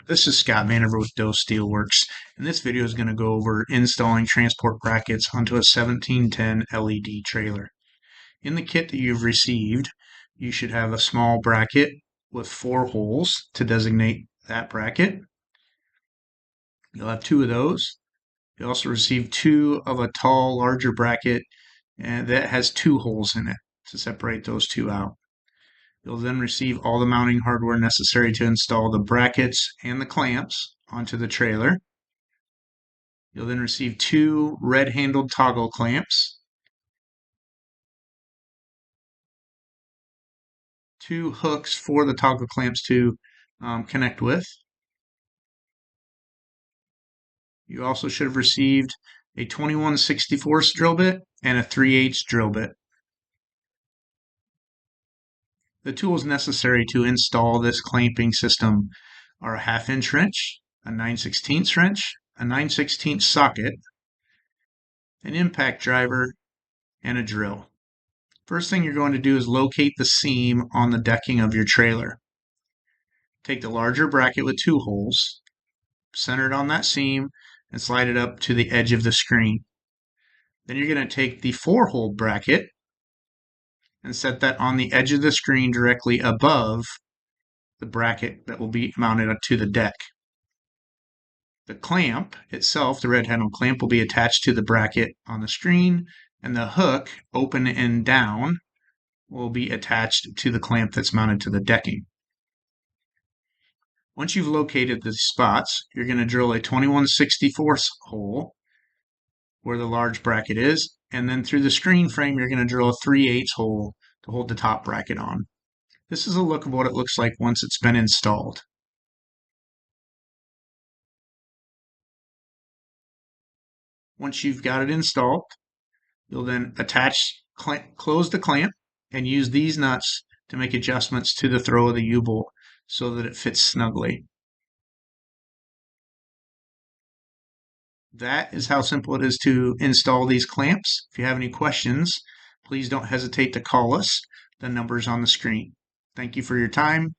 This is Scott Vanderver with dosesteel Works, and this video is going to go over installing transport brackets onto a 1710 LED trailer. In the kit that you've received, you should have a small bracket with 4 holes to designate that bracket. You'll have 2 of those. You'll also receive 2 of a tall, larger bracket and that has 2 holes in it to separate those 2 out. You'll then receive all the mounting hardware necessary to install the brackets and the clamps onto the trailer. You'll then receive 2 red-handled toggle clamps, 2 hooks for the toggle clamps to connect with. You also should have received a 21/64 drill bit and a 3/8 drill bit. The tools necessary to install this clamping system are a 1/2-inch wrench, a 9/16 wrench, a 9/16 socket, an impact driver, and a drill. First thing you're going to do is locate the seam on the decking of your trailer. Take the larger bracket with 2 holes, center it on that seam, and slide it up to the edge of the screen. Then you're going to take the 4-hole bracket and set that on the edge of the screen directly above the bracket that will be mounted to the deck. The clamp itself, the red handle clamp, will be attached to the bracket on the screen, and the hook, open and down, will be attached to the clamp that's mounted to the decking. Once you've located the spots, you're going to drill a 21/64 hole where the large bracket is, and then through the screen frame, you're going to drill a 3/8 hole to hold the top bracket on. This is a look of what it looks like once it's been installed. Once you've got it installed, you'll then close the clamp and use these nuts to make adjustments to the throw of the U-bolt so that it fits snugly. That is how simple it is to install these clamps. If you have any questions, please don't hesitate to call us. The number is on the screen. Thank you for your time.